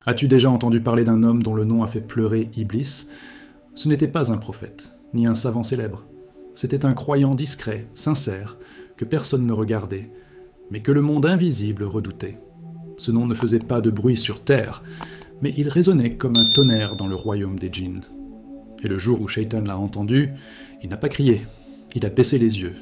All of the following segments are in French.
As-tu déjà entendu parler d'un homme dont le nom a fait pleurer Iblis? Ce n'était pas un prophète, ni un savant célèbre. C'était un croyant discret, sincère, que personne ne regardait, mais que le monde invisible redoutait. Ce nom ne faisait pas de bruit sur terre, mais il résonnait comme un tonnerre dans le royaume des djinns. Et le jour où Shaitan l'a entendu, il n'a pas crié, il a baissé les yeux.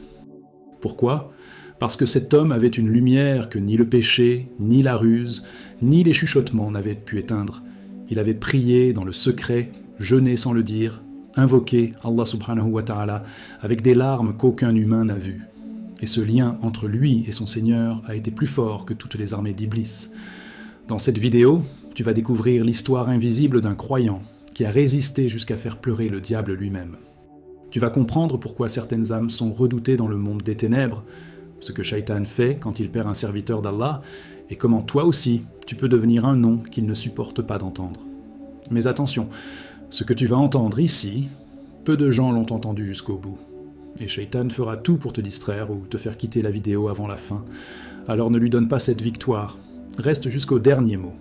Pourquoi ? Parce que cet homme avait une lumière que ni le péché, ni la ruse, ni les chuchotements n'avaient pu éteindre. Il avait prié dans le secret, jeûné sans le dire, invoqué Allah subhanahu wa ta'ala avec des larmes qu'aucun humain n'a vues. Et ce lien entre lui et son Seigneur a été plus fort que toutes les armées d'Iblis. Dans cette vidéo, tu vas découvrir l'histoire invisible d'un croyant qui a résisté jusqu'à faire pleurer le diable lui-même. Tu vas comprendre pourquoi certaines âmes sont redoutées dans le monde des ténèbres, ce que Shaitan fait quand il perd un serviteur d'Allah, et comment toi aussi tu peux devenir un nom qu'il ne supporte pas d'entendre. Mais attention, ce que tu vas entendre ici, peu de gens l'ont entendu jusqu'au bout. Et Shaitan fera tout pour te distraire ou te faire quitter la vidéo avant la fin. Alors ne lui donne pas cette victoire, reste jusqu'au dernier mot.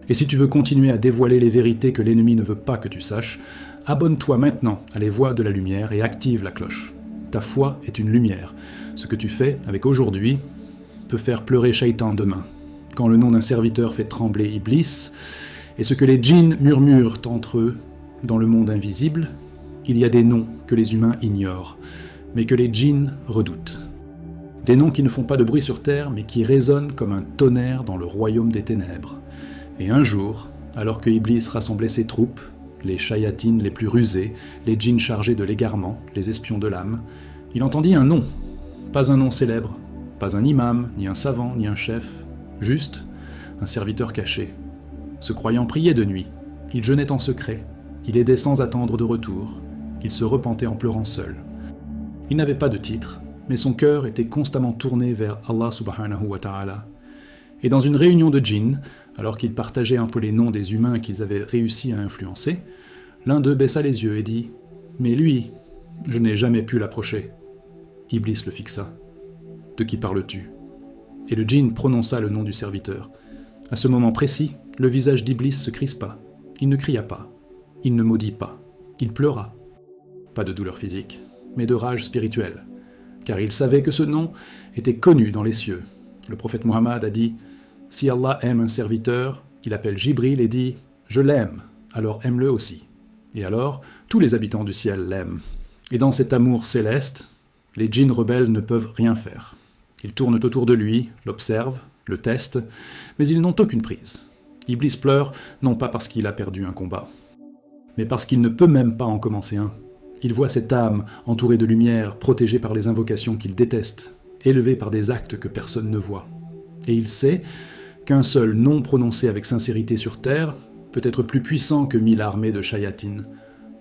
Et si tu veux continuer à dévoiler les vérités que l'ennemi ne veut pas que tu saches, abonne-toi maintenant à Les Voix de la Lumière et active la cloche. Ta foi est une lumière. Ce que tu fais avec aujourd'hui peut faire pleurer Shaitan demain. Quand le nom d'un serviteur fait trembler Iblis, et ce que les djinns murmurent entre eux dans le monde invisible, il y a des noms que les humains ignorent, mais que les djinns redoutent. Des noms qui ne font pas de bruit sur terre, mais qui résonnent comme un tonnerre dans le royaume des ténèbres. Et un jour, alors que Iblis rassemblait ses troupes, les shayatines les plus rusés, les djinns chargés de l'égarement, les espions de l'âme, il entendit un nom. Pas un nom célèbre, pas un imam, ni un savant, ni un chef, juste un serviteur caché. Ce croyant priait de nuit, il jeûnait en secret, il aidait sans attendre de retour, il se repentait en pleurant seul. Il n'avait pas de titre, mais son cœur était constamment tourné vers Allah subhanahu wa ta'ala. Et dans une réunion de djinns, alors qu'ils partageaient un peu les noms des humains qu'ils avaient réussi à influencer, l'un d'eux baissa les yeux et dit « Mais lui, je n'ai jamais pu l'approcher. » Iblis le fixa. « De qui parles-tu » Et le djinn prononça le nom du serviteur. À ce moment précis, le visage d'Iblis se crispa. Il ne cria pas. Il ne maudit pas. Il pleura. Pas de douleur physique, mais de rage spirituelle. Car il savait que ce nom était connu dans les cieux. Le prophète Muhammad a dit « Si Allah aime un serviteur, il appelle Jibril et dit « Je l'aime, alors aime-le aussi. » Et alors, tous les habitants du ciel l'aiment. Et dans cet amour céleste, les djinns rebelles ne peuvent rien faire. Ils tournent autour de lui, l'observent, le testent, mais ils n'ont aucune prise. Iblis pleure, non pas parce qu'il a perdu un combat, mais parce qu'il ne peut même pas en commencer un. Il voit cette âme entourée de lumière, protégée par les invocations qu'il déteste, élevée par des actes que personne ne voit. Et il sait qu'un seul nom prononcé avec sincérité sur terre peut être plus puissant que 1000 armées de shayatines.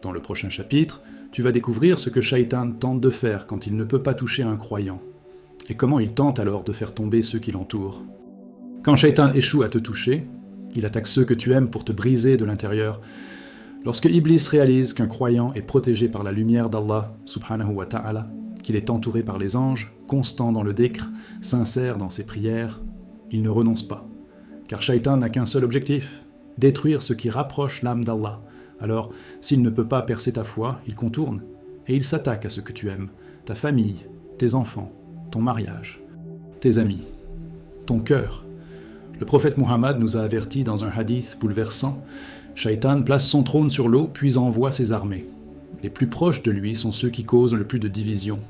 Dans le prochain chapitre, tu vas découvrir ce que Shaitan tente de faire quand il ne peut pas toucher un croyant, et comment il tente alors de faire tomber ceux qui l'entourent. Quand Shaitan échoue à te toucher, il attaque ceux que tu aimes pour te briser de l'intérieur. Lorsque Iblis réalise qu'un croyant est protégé par la lumière d'Allah, subhanahu wa ta'ala, qu'il est entouré par les anges, constant dans le dhikr, sincère dans ses prières, il ne renonce pas. Car Shaitan n'a qu'un seul objectif, détruire ce qui rapproche l'âme d'Allah. Alors, s'il ne peut pas percer ta foi, il contourne, et il s'attaque à ce que tu aimes, ta famille, tes enfants, ton mariage, tes amis, ton cœur. Le prophète Muhammad nous a avertis dans un hadith bouleversant, Shaitan place son trône sur l'eau puis envoie ses armées. Les plus proches de lui sont ceux qui causent le plus de division.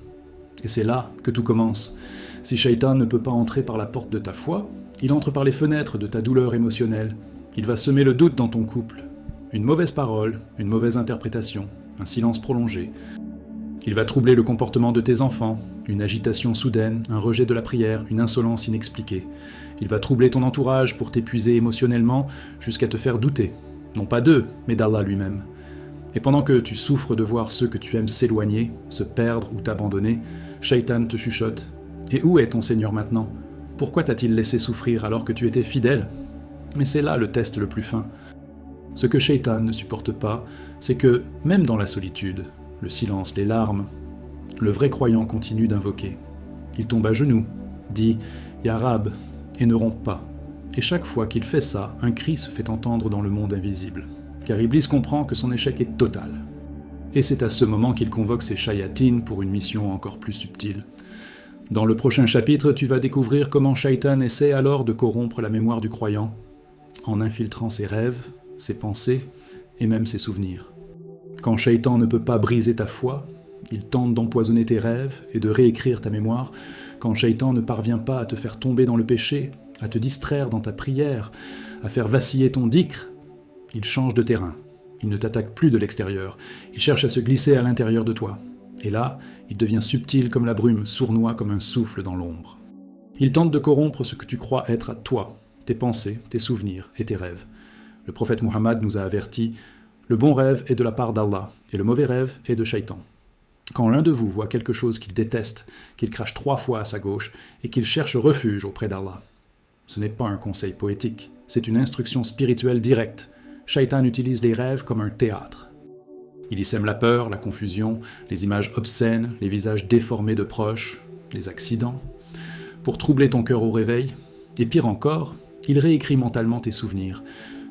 Et c'est là que tout commence. Si Shaitan ne peut pas entrer par la porte de ta foi, il entre par les fenêtres de ta douleur émotionnelle. Il va semer le doute dans ton couple. Une mauvaise parole, une mauvaise interprétation, un silence prolongé. Il va troubler le comportement de tes enfants, une agitation soudaine, un rejet de la prière, une insolence inexpliquée. Il va troubler ton entourage pour t'épuiser émotionnellement jusqu'à te faire douter, non pas d'eux, mais d'Allah lui-même. Et pendant que tu souffres de voir ceux que tu aimes s'éloigner, se perdre ou t'abandonner, Shaitan te chuchote. Et où est ton Seigneur maintenant ? Pourquoi t'a-t-il laissé souffrir alors que tu étais fidèle ? Mais c'est là le test le plus fin. Ce que Shaitan ne supporte pas, c'est que, même dans la solitude, le silence, les larmes, le vrai croyant continue d'invoquer. Il tombe à genoux, dit « Ya Rab » et ne rompt pas. Et chaque fois qu'il fait ça, un cri se fait entendre dans le monde invisible, car Iblis comprend que son échec est total. Et c'est à ce moment qu'il convoque ses shayatines pour une mission encore plus subtile. Dans le prochain chapitre, tu vas découvrir comment Shaitan essaie alors de corrompre la mémoire du croyant, en infiltrant ses rêves, ses pensées et même ses souvenirs. Quand Shaitan ne peut pas briser ta foi, il tente d'empoisonner tes rêves et de réécrire ta mémoire. Quand Shaitan ne parvient pas à te faire tomber dans le péché, à te distraire dans ta prière, à faire vaciller ton dhikr, il change de terrain. Il ne t'attaque plus de l'extérieur, il cherche à se glisser à l'intérieur de toi. Et là, il devient subtil comme la brume, sournois comme un souffle dans l'ombre. Il tente de corrompre ce que tu crois être à toi, tes pensées, tes souvenirs et tes rêves. Le prophète Muhammad nous a avertis, le bon rêve est de la part d'Allah, et le mauvais rêve est de Shaitan. Quand l'un de vous voit quelque chose qu'il déteste, qu'il crache 3 fois à sa gauche, et qu'il cherche refuge auprès d'Allah, ce n'est pas un conseil poétique, c'est une instruction spirituelle directe. Shaitan utilise les rêves comme un théâtre. Il y sème la peur, la confusion, les images obscènes, les visages déformés de proches, les accidents, pour troubler ton cœur au réveil. Et pire encore, il réécrit mentalement tes souvenirs.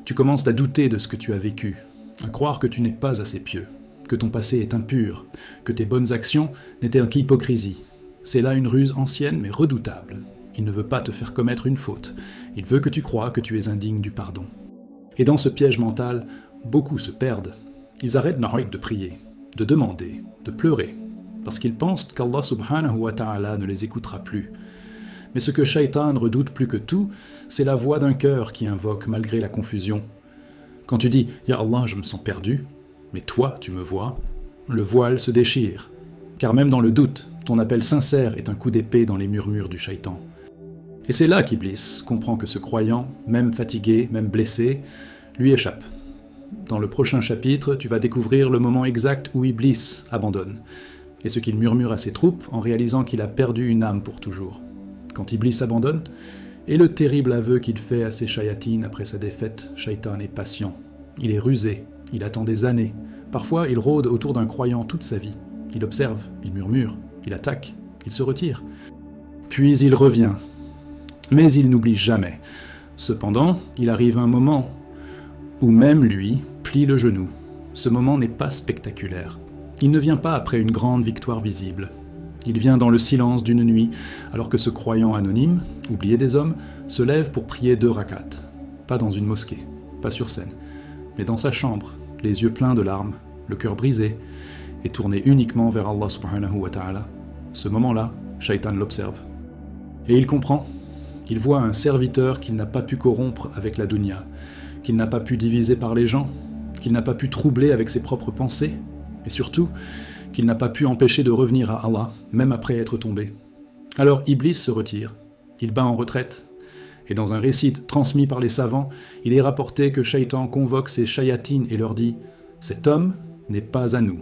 Tu commences à douter de ce que tu as vécu, à croire que tu n'es pas assez pieux, que ton passé est impur, que tes bonnes actions n'étaient qu'hypocrisie. C'est là une ruse ancienne mais redoutable. Il ne veut pas te faire commettre une faute. Il veut que tu crois que tu es indigne du pardon. Et dans ce piège mental, beaucoup se perdent. Ils arrêtent de prier, de demander, de pleurer, parce qu'ils pensent qu'Allah subhanahu wa ta'ala ne les écoutera plus. Mais ce que Shaitan redoute plus que tout, c'est la voix d'un cœur qui invoque malgré la confusion. Quand tu dis « Ya Allah, je me sens perdu », mais toi, tu me vois, le voile se déchire. Car même dans le doute, ton appel sincère est un coup d'épée dans les murmures du Shaitan. Et c'est là qu'Iblis comprend que ce croyant, même fatigué, même blessé, lui échappe. Dans le prochain chapitre, tu vas découvrir le moment exact où Iblis abandonne, et ce qu'il murmure à ses troupes en réalisant qu'il a perdu une âme pour toujours. Quand Iblis abandonne, et le terrible aveu qu'il fait à ses shayatines après sa défaite, Shaitan est patient. Il est rusé, il attend des années. Parfois, il rôde autour d'un croyant toute sa vie. Il observe, il murmure, il attaque, il se retire. Puis il revient. Mais il n'oublie jamais. Cependant, il arrive un moment où même lui plie le genou. Ce moment n'est pas spectaculaire. Il ne vient pas après une grande victoire visible. Il vient dans le silence d'une nuit, alors que ce croyant anonyme, oublié des hommes, se lève pour prier 2 rakats. Pas dans une mosquée, pas sur scène, mais dans sa chambre, les yeux pleins de larmes, le cœur brisé, et tourné uniquement vers Allah subhanahu wa ta'ala. Ce moment-là, Shaitan l'observe. Et il comprend. Il voit un serviteur qu'il n'a pas pu corrompre avec la dunya, qu'il n'a pas pu diviser par les gens, qu'il n'a pas pu troubler avec ses propres pensées, et surtout, qu'il n'a pas pu empêcher de revenir à Allah, même après être tombé. Alors Iblis se retire, il bat en retraite, et dans un récit transmis par les savants, il est rapporté que Shaitan convoque ses shayatines et leur dit « Cet homme n'est pas à nous,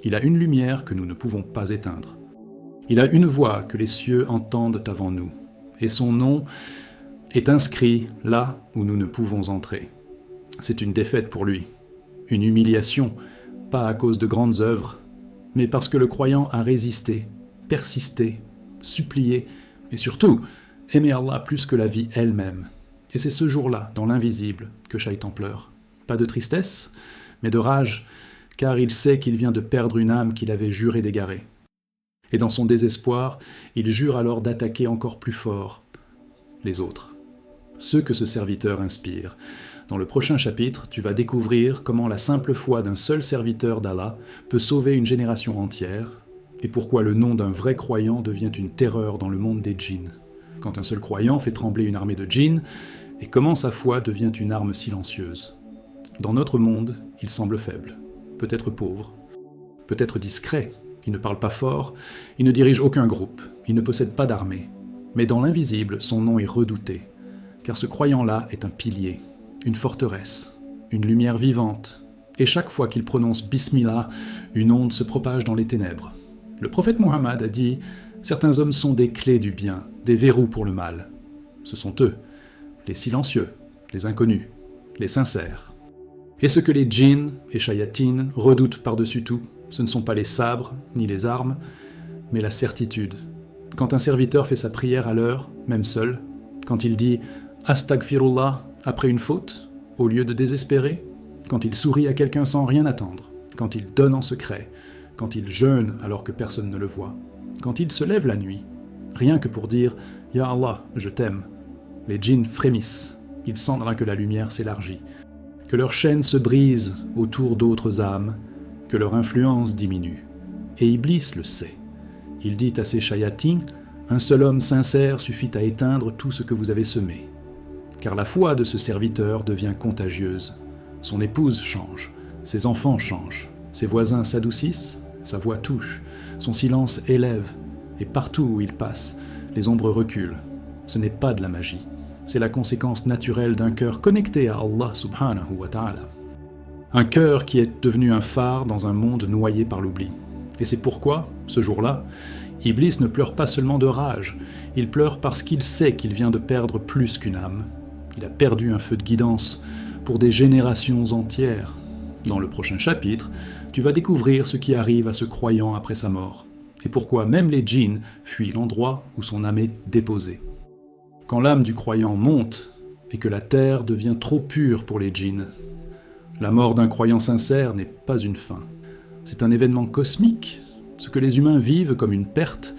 il a une lumière que nous ne pouvons pas éteindre. Il a une voix que les cieux entendent avant nous, et son nom est inscrit là où nous ne pouvons entrer. C'est une défaite pour lui, une humiliation, pas à cause de grandes œuvres, mais parce que le croyant a résisté, persisté, supplié, et surtout, aimé Allah plus que la vie elle-même. Et c'est ce jour-là, dans l'invisible, que Shaitan pleure. Pas de tristesse, mais de rage, car il sait qu'il vient de perdre une âme qu'il avait juré d'égarer. Et dans son désespoir, il jure alors d'attaquer encore plus fort les autres, ceux que ce serviteur inspire. Dans le prochain chapitre, tu vas découvrir comment la simple foi d'un seul serviteur d'Allah peut sauver une génération entière, et pourquoi le nom d'un vrai croyant devient une terreur dans le monde des djinns. Quand un seul croyant fait trembler une armée de djinns, et comment sa foi devient une arme silencieuse. Dans notre monde, il semble faible, peut-être pauvre, peut-être discret, il ne parle pas fort, il ne dirige aucun groupe, il ne possède pas d'armée. Mais dans l'invisible, son nom est redouté, car ce croyant-là est un pilier, une forteresse, une lumière vivante, et chaque fois qu'il prononce Bismillah, une onde se propage dans les ténèbres. Le prophète Muhammad a dit « Certains hommes sont des clés du bien, des verrous pour le mal. Ce sont eux, les silencieux, les inconnus, les sincères. » Et ce que les djinns et shayatines redoutent par-dessus tout, ce ne sont pas les sabres ni les armes, mais la certitude. Quand un serviteur fait sa prière à l'heure, même seul, quand il dit Astaghfirullah après une faute, au lieu de désespérer, quand il sourit à quelqu'un sans rien attendre, quand il donne en secret, quand il jeûne alors que personne ne le voit, quand il se lève la nuit, rien que pour dire « Ya Allah, je t'aime », les djinns frémissent, ils sentent que la lumière s'élargit, que leur chaîne se brise autour d'autres âmes, que leur influence diminue. Et Iblis le sait. Il dit à ses shayatins « Un seul homme sincère suffit à éteindre tout ce que vous avez semé. » Car la foi de ce serviteur devient contagieuse. Son épouse change, ses enfants changent, ses voisins s'adoucissent, sa voix touche, son silence élève, et partout où il passe, les ombres reculent. Ce n'est pas de la magie, c'est la conséquence naturelle d'un cœur connecté à Allah subhanahu wa ta'ala. Un cœur qui est devenu un phare dans un monde noyé par l'oubli. Et c'est pourquoi, ce jour-là, Iblis ne pleure pas seulement de rage, il pleure parce qu'il sait qu'il vient de perdre plus qu'une âme. Il a perdu un feu de guidance pour des générations entières. Dans le prochain chapitre, tu vas découvrir ce qui arrive à ce croyant après sa mort, et pourquoi même les djinns fuient l'endroit où son âme est déposée. Quand l'âme du croyant monte, et que la terre devient trop pure pour les djinns, la mort d'un croyant sincère n'est pas une fin. C'est un événement cosmique. Ce que les humains vivent comme une perte,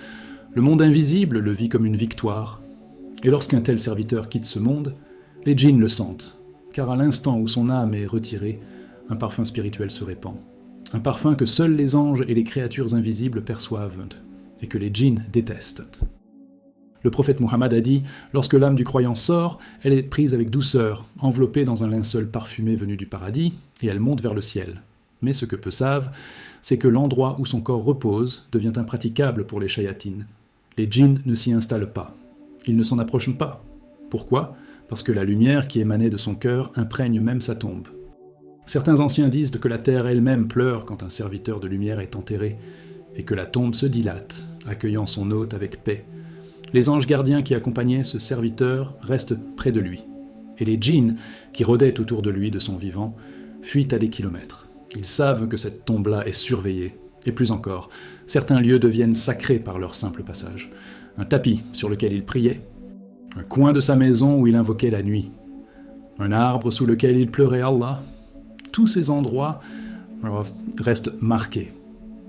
le monde invisible le vit comme une victoire. Et lorsqu'un tel serviteur quitte ce monde, les djinns le sentent, car à l'instant où son âme est retirée, un parfum spirituel se répand. Un parfum que seuls les anges et les créatures invisibles perçoivent, et que les djinns détestent. Le prophète Muhammad a dit « Lorsque l'âme du croyant sort, elle est prise avec douceur, enveloppée dans un linceul parfumé venu du paradis, et elle monte vers le ciel. Mais ce que peu savent, c'est que l'endroit où son corps repose devient impraticable pour les shayatines. Les djinns ne s'y installent pas. Ils ne s'en approchent pas. Pourquoi ? Parce que la lumière qui émanait de son cœur imprègne même sa tombe. Certains anciens disent que la terre elle-même pleure quand un serviteur de lumière est enterré, et que la tombe se dilate, accueillant son hôte avec paix. Les anges gardiens qui accompagnaient ce serviteur restent près de lui, et les djinns, qui rôdaient autour de lui de son vivant, fuient à des kilomètres. Ils savent que cette tombe-là est surveillée, et plus encore, certains lieux deviennent sacrés par leur simple passage. Un tapis sur lequel il priait, un coin de sa maison où il invoquait la nuit, un arbre sous lequel il pleurait Allah. Tous ces endroits restent marqués.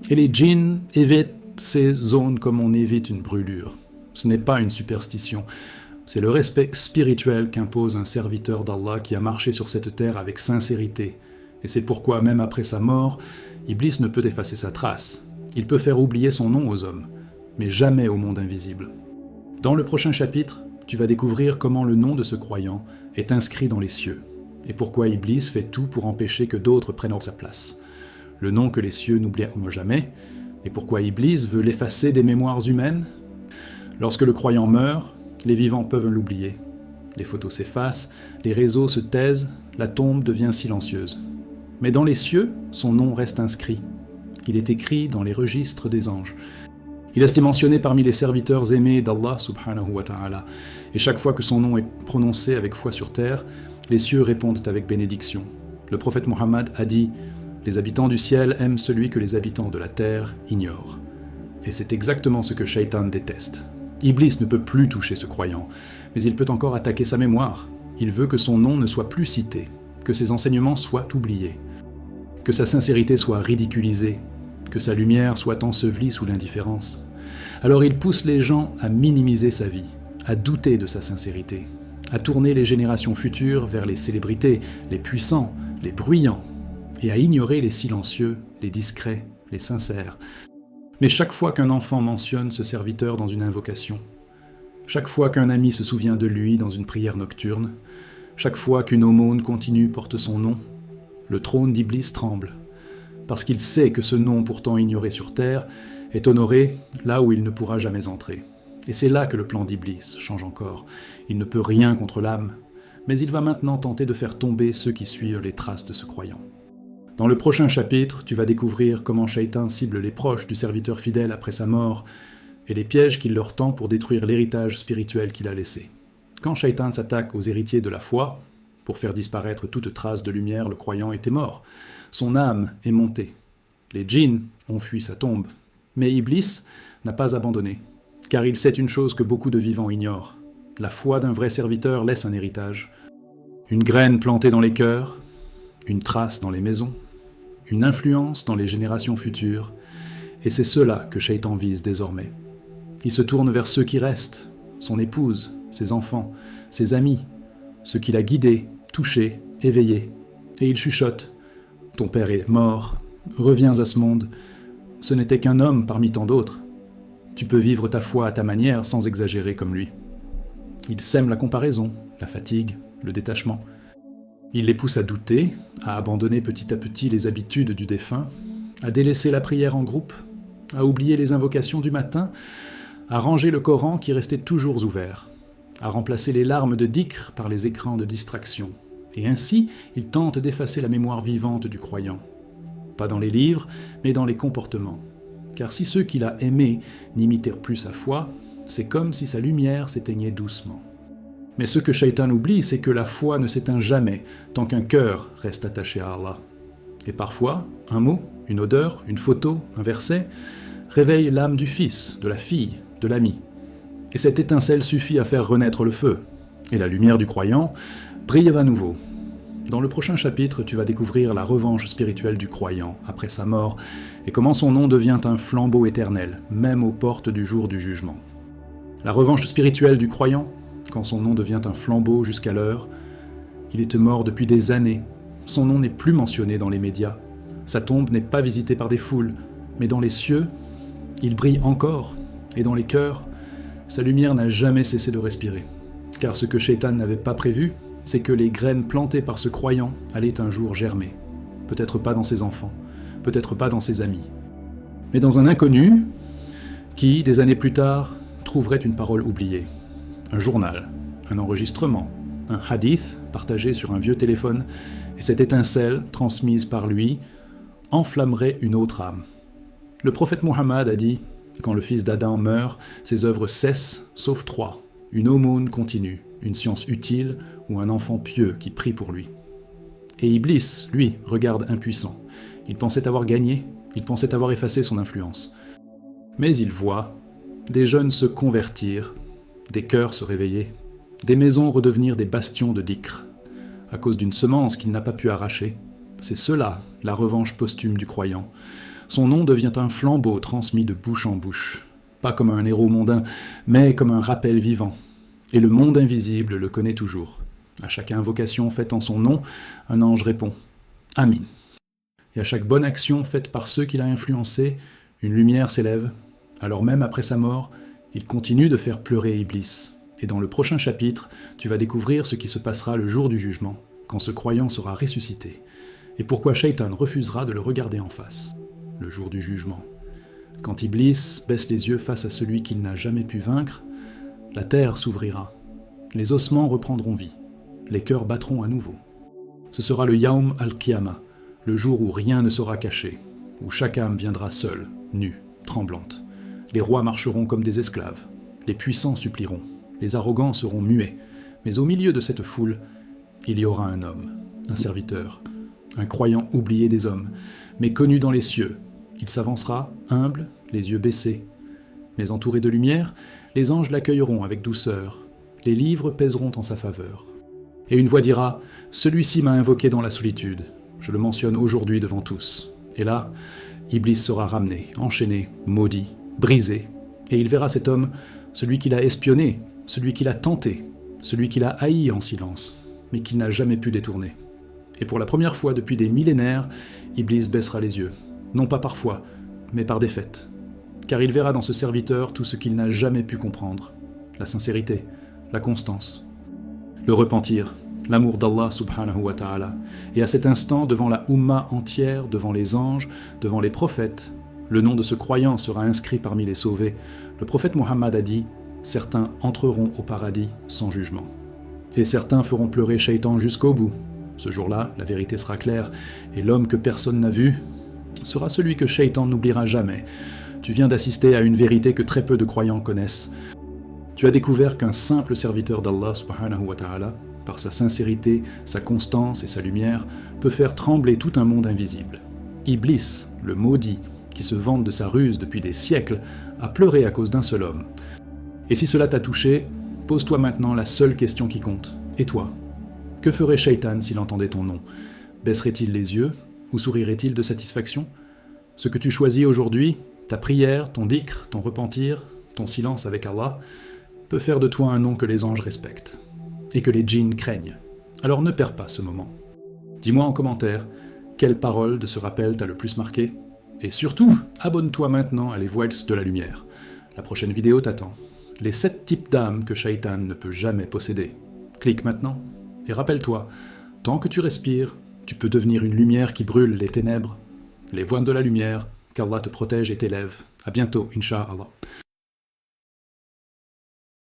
Et les djinns évitent ces zones comme on évite une brûlure. Ce n'est pas une superstition, c'est le respect spirituel qu'impose un serviteur d'Allah qui a marché sur cette terre avec sincérité. Et c'est pourquoi, même après sa mort, Iblis ne peut effacer sa trace. Il peut faire oublier son nom aux hommes, mais jamais au monde invisible. Dans le prochain chapitre, tu vas découvrir comment le nom de ce croyant est inscrit dans les cieux, et pourquoi Iblis fait tout pour empêcher que d'autres prennent sa place. Le nom que les cieux n'oublieront jamais, et pourquoi Iblis veut l'effacer des mémoires humaines. Lorsque le croyant meurt, les vivants peuvent l'oublier. Les photos s'effacent, les réseaux se taisent, la tombe devient silencieuse. Mais dans les cieux, son nom reste inscrit. Il est écrit dans les registres des anges. Il est mentionné parmi les serviteurs aimés d'Allah subhanahu wa ta'ala. Et chaque fois que son nom est prononcé avec foi sur terre, les cieux répondent avec bénédiction. Le prophète Muhammad a dit « Les habitants du ciel aiment celui que les habitants de la terre ignorent. » Et c'est exactement ce que Shaitan déteste. Iblis ne peut plus toucher ce croyant, mais il peut encore attaquer sa mémoire. Il veut que son nom ne soit plus cité, que ses enseignements soient oubliés, que sa sincérité soit ridiculisée, que sa lumière soit ensevelie sous l'indifférence. Alors il pousse les gens à minimiser sa vie, à douter de sa sincérité, à tourner les générations futures vers les célébrités, les puissants, les bruyants, et à ignorer les silencieux, les discrets, les sincères. Mais chaque fois qu'un enfant mentionne ce serviteur dans une invocation, chaque fois qu'un ami se souvient de lui dans une prière nocturne, chaque fois qu'une aumône continue porte son nom, le trône d'Iblis tremble, parce qu'il sait que ce nom pourtant ignoré sur terre est honoré là où il ne pourra jamais entrer. Et c'est là que le plan d'Iblis change encore. Il ne peut rien contre l'âme, mais il va maintenant tenter de faire tomber ceux qui suivent les traces de ce croyant. Dans le prochain chapitre, tu vas découvrir comment Shaitan cible les proches du serviteur fidèle après sa mort et les pièges qu'il leur tend pour détruire l'héritage spirituel qu'il a laissé. Quand Shaitan s'attaque aux héritiers de la foi, pour faire disparaître toute trace de lumière, le croyant était mort. Son âme est montée. Les djinns ont fui sa tombe. Mais Iblis n'a pas abandonné, car il sait une chose que beaucoup de vivants ignorent. La foi d'un vrai serviteur laisse un héritage. Une graine plantée dans les cœurs, une trace dans les maisons, une influence dans les générations futures, et c'est cela que Shaitan vise désormais. Il se tourne vers ceux qui restent, son épouse, ses enfants, ses amis, ceux qu'il a guidés, touchés, éveillés, et il chuchote « Ton père est mort, reviens à ce monde, ce n'était qu'un homme parmi tant d'autres. Tu peux vivre ta foi à ta manière sans exagérer comme lui. » Il sème la comparaison, la fatigue, le détachement. Il les pousse à douter, à abandonner petit à petit les habitudes du défunt, à délaisser la prière en groupe, à oublier les invocations du matin, à ranger le Coran qui restait toujours ouvert, à remplacer les larmes de dhikr par les écrans de distraction. Et ainsi, il tente d'effacer la mémoire vivante du croyant. Pas dans les livres, mais dans les comportements. Car si ceux qu'il a aimés n'imitèrent plus sa foi, c'est comme si sa lumière s'éteignait doucement. Mais ce que Shaitan oublie, c'est que la foi ne s'éteint jamais tant qu'un cœur reste attaché à Allah. Et parfois, un mot, une odeur, une photo, un verset, réveille l'âme du fils, de la fille, de l'ami. Et cette étincelle suffit à faire renaître le feu. Et la lumière du croyant brille à nouveau. Dans le prochain chapitre, tu vas découvrir la revanche spirituelle du croyant après sa mort et comment son nom devient un flambeau éternel, même aux portes du jour du jugement. La revanche spirituelle du croyant, quand son nom devient un flambeau jusqu'à l'heure, il était mort depuis des années. Son nom n'est plus mentionné dans les médias. Sa tombe n'est pas visitée par des foules, mais dans les cieux, il brille encore, et dans les cœurs, sa lumière n'a jamais cessé de respirer. Car ce que Shaitan n'avait pas prévu, c'est que les graines plantées par ce croyant allaient un jour germer. Peut-être pas dans ses enfants, peut-être pas dans ses amis, mais dans un inconnu qui, des années plus tard, trouverait une parole oubliée. Un journal, un enregistrement, un hadith partagé sur un vieux téléphone, et cette étincelle, transmise par lui, enflammerait une autre âme. Le prophète Muhammad a dit « Quand le fils d'Adam meurt, ses œuvres cessent, sauf trois, une aumône continue, une science utile ou un enfant pieux qui prie pour lui. » Et Iblis, lui, regarde impuissant. Il pensait avoir gagné, il pensait avoir effacé son influence. Mais il voit des jeunes se convertir, des cœurs se réveiller, des maisons redevenir des bastions de dhikr, à cause d'une semence qu'il n'a pas pu arracher. C'est cela, la revanche posthume du croyant. Son nom devient un flambeau transmis de bouche en bouche, pas comme un héros mondain, mais comme un rappel vivant. Et le monde invisible le connaît toujours. À chaque invocation faite en son nom, un ange répond « Amin ». Et à chaque bonne action faite par ceux qu'il a influencés, une lumière s'élève. Alors même après sa mort, il continue de faire pleurer Iblis. Et dans le prochain chapitre, tu vas découvrir ce qui se passera le jour du jugement, quand ce croyant sera ressuscité, et pourquoi Shaitan refusera de le regarder en face. Le jour du jugement. Quand Iblis baisse les yeux face à celui qu'il n'a jamais pu vaincre, la terre s'ouvrira, les ossements reprendront vie, les cœurs battront à nouveau. Ce sera le Yaum al-Qiyamah, le jour où rien ne sera caché, où chaque âme viendra seule, nue, tremblante. Les rois marcheront comme des esclaves, les puissants supplieront, les arrogants seront muets, mais au milieu de cette foule, il y aura un homme, un serviteur, un croyant oublié des hommes, mais connu dans les cieux. Il s'avancera, humble, les yeux baissés. Mais entouré de lumière, les anges l'accueilleront avec douceur, les livres pèseront en sa faveur. Et une voix dira « Celui-ci m'a invoqué dans la solitude, je le mentionne aujourd'hui devant tous. » Et là, Iblis sera ramené, enchaîné, maudit, brisé, et il verra cet homme, celui qu'il a espionné, celui qu'il a tenté, celui qu'il a haï en silence, mais qu'il n'a jamais pu détourner. Et pour la première fois depuis des millénaires, Iblis baissera les yeux, non pas par foi, mais par défaite. Car il verra dans ce serviteur tout ce qu'il n'a jamais pu comprendre, la sincérité, la constance, le repentir, l'amour d'Allah subhanahu wa ta'ala. Et à cet instant, devant la Ummah entière, devant les anges, devant les prophètes, le nom de ce croyant sera inscrit parmi les sauvés. Le prophète Muhammad a dit « Certains entreront au paradis sans jugement. Et certains feront pleurer Shaitan jusqu'au bout. Ce jour-là, la vérité sera claire, et l'homme que personne n'a vu sera celui que Shaitan n'oubliera jamais. Tu viens d'assister à une vérité que très peu de croyants connaissent. Tu as découvert qu'un simple serviteur d'Allah subhanahu wa ta'ala, par sa sincérité, sa constance et sa lumière, peut faire trembler tout un monde invisible. Iblis, le maudit, qui se vante de sa ruse depuis des siècles, a pleuré à cause d'un seul homme. Et si cela t'a touché, Pose-toi maintenant la seule question qui compte. Et toi? Que ferait Shaitan s'il entendait ton nom? Baisserait-il les yeux ou sourirait-il de satisfaction? Ce que tu choisis aujourd'hui, ta prière, ton dhikr, ton repentir, ton silence avec Allah, peut faire de toi un nom que les anges respectent et que les djinns craignent. Alors ne perds pas ce moment. Dis-moi en commentaire quelle parole de ce rappel t'a le plus marqué. Et surtout, abonne-toi maintenant à les Voids de la Lumière. La prochaine vidéo t'attend. Les 7 types d'âmes que Shaitan ne peut jamais posséder. Clique maintenant et rappelle-toi, tant que tu respires, tu peux devenir une lumière qui brûle les ténèbres. Les Voids de la Lumière, qu'Allah te protège et t'élève. À bientôt, Inch'Allah.